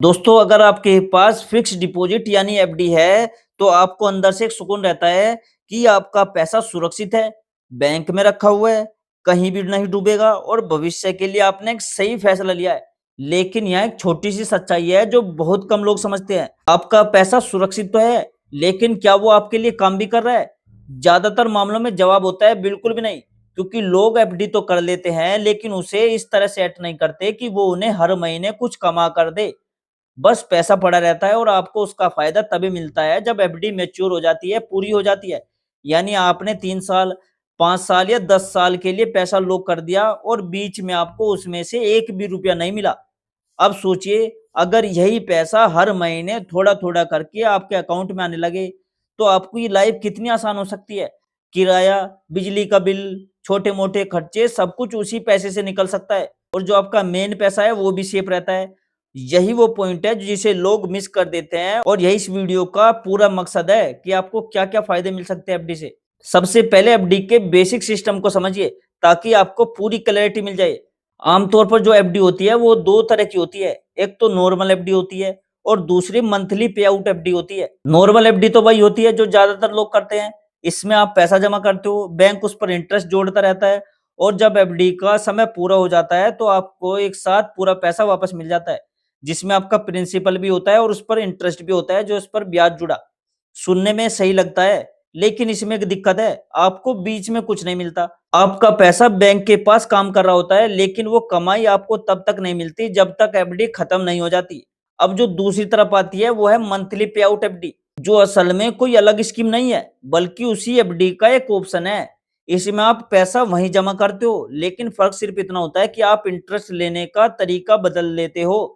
दोस्तों अगर आपके पास फिक्स डिपॉजिट यानी एफडी है, तो आपको अंदर से एक सुकून रहता है कि आपका पैसा सुरक्षित है, बैंक में रखा हुआ है, कहीं भी नहीं डूबेगा और भविष्य के लिए आपने एक सही फैसला लिया है। लेकिन यहाँ एक छोटी-सी सच्चाई है जो बहुत कम लोग समझते हैं। आपका पैसा सुरक्षित तो है, लेकिन क्या वो आपके लिए काम भी कर रहा है? ज़्यादातर मामलों में जवाब होता है बिल्कुल भी नहीं, क्योंकि लोग एफडी तो कर लेते हैं, लेकिन उसे इस तरह सेट नहीं करते कि वो उन्हें हर महीने कुछ कमा कर दे। बस पैसा पड़ा रहता है और आपको उसका फ़ायदा तभी मिलता है जब एफडी मैच्योर हो जाती है, पूरी हो जाती है। यानी आपने 3 साल, 5 साल या 10 साल के लिए पैसा लॉक कर दिया और बीच में आपको उसमें से 1 भी रुपया नहीं मिला। अब सोचिए अगर यही पैसा हर महीने थोड़ा-थोड़ा करके आपके अकाउंट में आने लगे, तो आपकी लाइफ़ कितनी आसान हो सकती है। किराया, बिजली का बिल, छोटे-मोटे खर्चे सब कुछ उसी पैसे से निकल सकता है और जो आपका मेन पैसा है वो भी सेफ रहता है। यही वो पॉइंट है जिसे लोग मिस कर देते हैं और यही इस वीडियो का पूरा मकसद है कि आपको क्या-क्या फ़ायदे मिल सकते हैं एफडी से। सबसे पहले एफडी के बेसिक सिस्टम को समझिए ताकि आपको पूरी क्लैरिटी मिल जाए। आमतौर पर जो एफडी होती है वो 2 तरह की होती है। एक तो नॉर्मल एफडी होती है और दूसरी मंथली पे आउट एफडी होती है। नॉर्मल एफडी तो वही होती है जो ज़्यादातर लोग करते हैं। इसमें आप पैसा जमा करते हो, बैंक उस पर इंटरेस्ट जोड़ता रहता है और जब एफडी का समय पूरा हो जाता है तो आपको एक साथ पूरा पैसा वापस मिल जाता है। जिसमें आपका प्रिंसिपल भी होता है और उस पर इंटरेस्ट भी होता है जो इस पर ब्याज जुड़ा। सुनने में सही लगता है, लेकिन इसमें एक दिक्कत है, आपको बीच में कुछ नहीं मिलता। आपका पैसा बैंक के पास काम कर रहा होता है, लेकिन वो कमाई आपको तब तक नहीं मिलती जब तक एफडी खत्म नहीं हो जाती। अब जो दूसरी तरफ आती है वो है मंथली पे आउट एफडी, जो असल में कोई अलग स्कीम नहीं है, बल्कि उसी एफडी का एक ऑप्शन है। इसमें आप पैसा वहीं जमा करते हो, लेकिन फर्क सिर्फ इतना होता है कि आप इंटरेस्ट लेने का तरीका बदल लेते हो।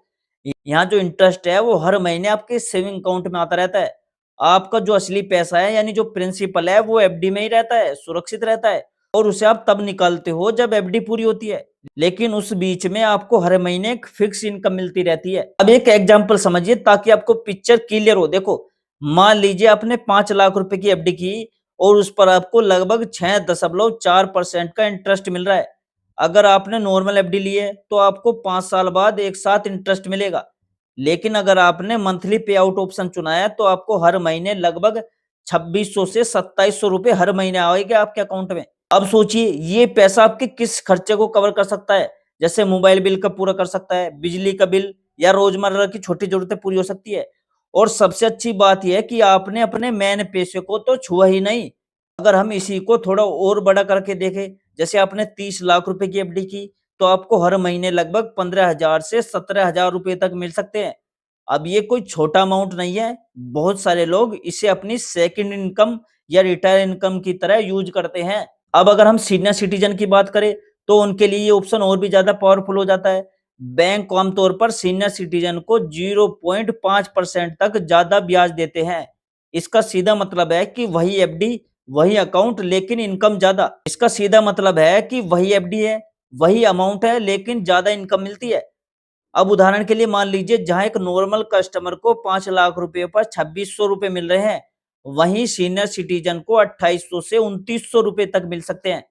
यहाँ जो इंटरेस्ट है वो हर महीने आपके सेविंग अकाउंट में आता रहता है। आपका जो असली पैसा है यानी जो प्रिंसिपल है वो एफडी में ही रहता है, सुरक्षित रहता है और उसे आप तब निकालते हो जब एफडी पूरी होती है। लेकिन उस बीच में आपको हर महीने एक फिक्स इनकम मिलती रहती है। अब एक एग्जांपल समझिए ताकि आपको पिक्चर क्लियर हो। देखो, मान लीजिए आपने 5 लाख रुपए की एफडी की और उस पर आपको लगभग 6.4% का इंटरेस्ट मिल रहा है। अगर आपने नॉर्मल एफडी ली है तो आपको 5 साल बाद एक साथ इंटरेस्ट मिलेगा। लेकिन अगर आपने मंथली पे आउट ऑप्शन चुना है तो आपको हर महीने लगभग 2600 से 2700 रुपए हर महीने आएंगे आपके अकाउंट में। अब सोचिए ये पैसा आपके किस खर्चे को कवर कर सकता है, जैसे मोबाइल बिल का पूरा कर सकता है, बिजली का बिल या रोजमर्रा की छोटी जरूरतें पूरी हो सकती है। और सबसे अच्छी बात यह है कि आपने अपने मेन पैसे को तो छुआ ही नहीं। अगर हम इसी को थोड़ा और बड़ा करके देखें, जैसे आपने 30 लाख रुपए की एफडी की, तो आपको हर महीने लगभग 15,000 से 17,000 रुपए तक मिल सकते हैं। अब ये कोई छोटा अमाउंट नहीं है, बहुत सारे लोग इसे अपनी सेकंड इनकम या रिटायर इनकम की तरह यूज़ करते हैं। अब अगर हम सीनियर सिटीज़न की बात करें, तो उनके लिए ये ऑप्शन और भी ज़्यादा पावरफुल हो जाता है। बैंक आमतौर पर सीनियर सिटीज़न को 0.5% तक ज़्यादा ब्याज देते हैं। इसका सीधा मतलब है कि वही एफडी, वही अकाउंट लेकिन इनकम ज़्यादा। इसका सीधा मतलब है कि वही एफडी है, वही अमाउंट है लेकिन ज़्यादा इनकम मिलती है। अब उदाहरण के लिए मान लीजिए जहाँ एक नॉर्मल कस्टमर को 5 लाख रुपए पर 2600 रुपए मिल रहे हैं, वहीं सीनियर सिटीजन को 2800 से 2900 रुपए तक मिल सकते हैं।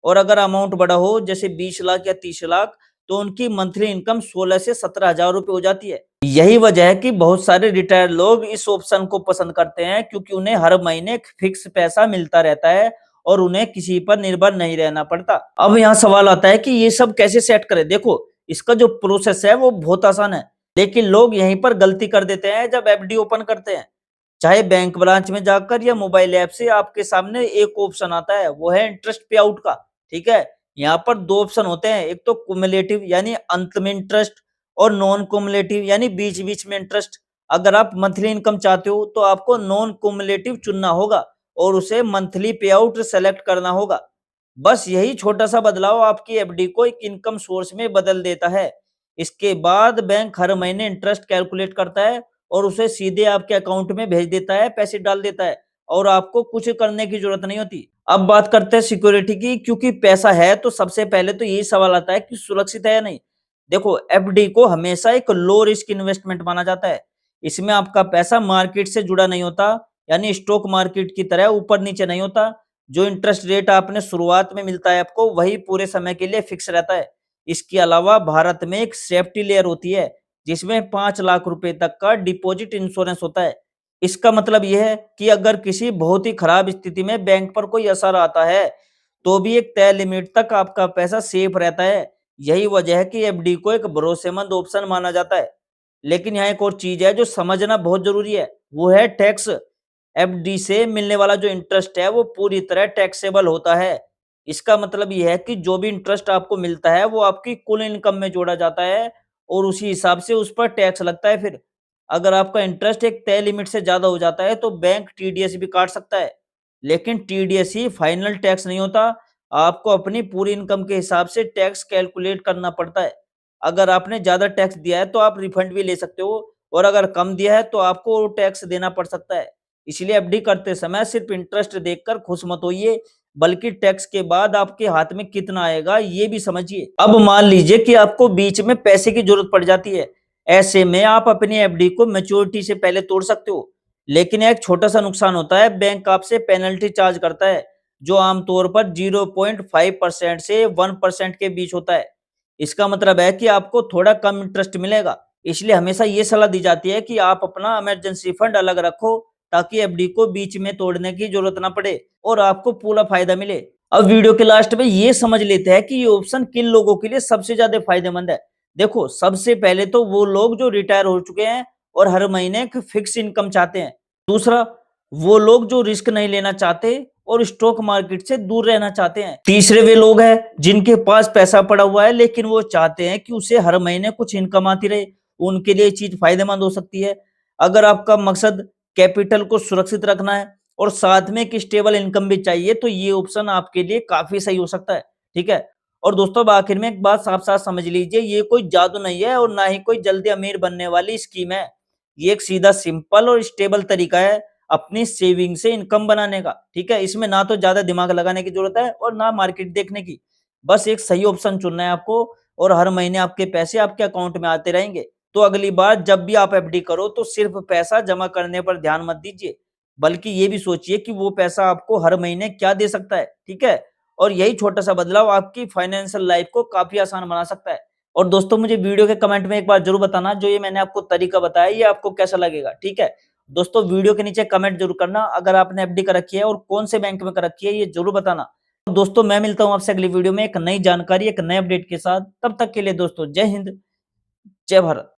और अगर अमाउंट बड़ा हो जैसे 20 लाख या 30 लाख, तो उनकी मंथली इनकम 16 से 17,000 रुपए हो जाती है। यही वजह है कि बहुत सारे रिटायर्ड लोग इस ऑप्शन को पसंद करते हैं, क्योंकि उन्हें हर महीने एक फिक्स पैसा मिलता रहता है और उन्हें किसी पर निर्भर नहीं रहना पड़ता। अब यहाँ सवाल आता है कि ये सब कैसे सेट करें? देखो, इसका जो प्रोसेस है वो बहुत आसान है, लेकिन लोग यहीं पर गलती कर देते हैं जब एफडी ओपन करते हैं। चाहे बैंक ब्रांच में जाकर या मोबाइल ऐप से आपके सामने एक ऑप्शन आता है, वो है इंटरेस्ट पे आउट का। ठीक है, यहाँ पर 2 ऑप्शन होते हैं, एक तो कुमुलेटिव यानी अंत में इंटरेस्ट और नॉन कुमुलेटिव यानी बीच-बीच में इंटरेस्ट। अगर आप मंथली इनकम चाहते हो तो आपको नॉन कुमुलेटिव चुनना होगा और उसे मंथली पे आउट सेलेक्ट करना होगा। बस यही छोटा-सा बदलाव आपकी एफडी को एक इनकम सोर्स में बदल देता है। इसके बाद बैंक हर महीने इंटरेस्ट कैलकुलेट करता है और उसे सीधे आपके अकाउंट में भेज देता है, पैसे डाल देता है और आपको कुछ करने की ज़रूरत नहीं होती। अब बात करते हैं सिक्योरिटी की, क्योंकि पैसा है तो सबसे पहले तो यही सवाल आता है कि सुरक्षित है या नहीं? देखो, एफडी को हमेशा एक लो रिस्क इन्वेस्टमेंट माना जाता है। इसमें आपका पैसा मार्केट से जुड़ा नहीं होता, यानी स्टॉक मार्केट की तरह ऊपर-नीचे नहीं होता। जो इंटरेस्ट रेट आपने शुरुआत में मिलता है आपको, वही पूरे समय के लिए फिक्स रहता है। इसके अलावा भारत में एक सेफ्टी लेयर होती है, जिसमें 5 लाख रुपए तक का डिपॉजिट इंश्योरेंस होता है। इसका मतलब यह है कि अगर किसी बहुत ही खराब स्थिति में बैंक पर कोई असर आता है, तो भी एक तय लिमिट तक आपका पैसा सेफ रहता है। यही वजह है कि एफडी को एक भरोसेमंद ऑप्शन माना जाता है। लेकिन यहाँ एक और चीज है जो समझना बहुत जरूरी है, वो है टैक्स। एफडी से मिलने वाला जो इंटरेस्ट है वो पूरी तरह टैक्सेबल होता है। इसका मतलब ये है कि जो भी इंटरेस्ट आपको मिलता है वो आपकी कुल इनकम में जोड़ा जाता है और उसी हिसाब से उस पर टैक्स लगता है फिर। अगर आपका इंटरेस्ट एक तय लिमिट से ज़्यादा हो जाता है तो बैंक टीडीएस भी काट सकता है। लेकिन टीडीएस ही फाइनल टैक्स नहीं होता। आपको अपनी पूरी इनकम के हिसाब से टैक्स कैलकुलेट करना पड़ता है। अगर आपने ज़्यादा टैक्स दिया है तो आप रिफंड भी ले सकते हो और अगर कम दिया है तो आपको टैक्स देना पड़ सकता है। इसलिए एफडी करते समय सिर्फ इंटरेस्ट देखकर खुश मत होइए, बल्कि टैक्स के बाद आपके हाथ में कितना आएगा ये भी समझिए। अब मान लीजिए कि आपको बीच में पैसे की जरूरत पड़ जाती है। ऐसे में आप अपनी एफडी को मैच्योरिटी से पहले तोड़ सकते हो। लेकिन एक छोटा सा नुकसान होता है, बैंक आपसे पेनल्टी चार्ज करता है, जो आमतौर पर 0.5% से 1% के बीच होता है। इसका मतलब है कि आपको थोड़ा कम इंटरेस्ट मिलेगा। इसलिए हमेशा ये सलाह दी जाती है कि आप अपना इमरजेंसी फंड अलग रखो, ताकि एफडी को बीच में तोड़ने की जरूरत ना पड़े और आपको पूरा फायदा मिले। अब वीडियो के लास्ट में ये समझ लेते हैं कि ये ऑप्शन किन लोगों के लिए सबसे ज्यादा फायदेमंद है। देखो, सबसे पहले तो वो लोग जो रिटायर हो चुके हैं और हर महीने एक फिक्स इनकम चाहते हैं। दूसरा, वो लोग जो रिस्क नहीं लेना चाहते और स्टॉक मार्केट से दूर रहना चाहते हैं। तीसरे वे लोग हैं जिनके पास पैसा पड़ा हुआ है लेकिन वो चाहते हैं कि उसे हर महीने कुछ इनकम आती रहे। उनके लिए चीज फायदेमंद हो सकती है। अगर आपका मकसद कैपिटल को सुरक्षित रखना है और साथ में एक स्टेबल इनकम भी चाहिए, तो ये ऑप्शन आपके लिए काफी सही हो सकता है। ठीक है। और दोस्तों, अब आखिर में एक बात साफ साफ समझ लीजिए, ये कोई जादू नहीं है और ना ही कोई जल्दी अमीर बनने वाली स्कीम है। ये एक सीधा, सिंपल और स्टेबल तरीका है अपनी सेविंग से इनकम बनाने का। ठीक है। इसमें ना तो ज्यादा दिमाग लगाने की जरूरत है और ना मार्केट देखने की। बस एक सही ऑप्शन चुनना है आपको और हर महीने आपके पैसे आपके अकाउंट में आते रहेंगे। तो अगली बार जब भी आप एफडी करो तो सिर्फ पैसा जमा करने पर ध्यान मत दीजिए, बल्कि ये भी सोचिए कि वो पैसा आपको हर महीने क्या दे सकता है। ठीक है। और यही छोटा सा बदलाव आपकी फाइनेंशियल लाइफ को काफी आसान बना सकता है। और दोस्तों, मुझे वीडियो के कमेंट में एक बार जरूर बताना, जो ये मैंने आपको तरीका बताया ये आपको कैसा लगेगा। ठीक है। दोस्तों, वीडियो के नीचे कमेंट जरूर करना अगर आपने एफडी कर रखी है और कौन से बैंक में कर रखी है, ये जरूर बताना। तो दोस्तों, मैं मिलता हूं आपसे अगली वीडियो में एक नई जानकारी, एक नए अपडेट के साथ। तब तक के लिए दोस्तों, जय हिंद, जय भारत।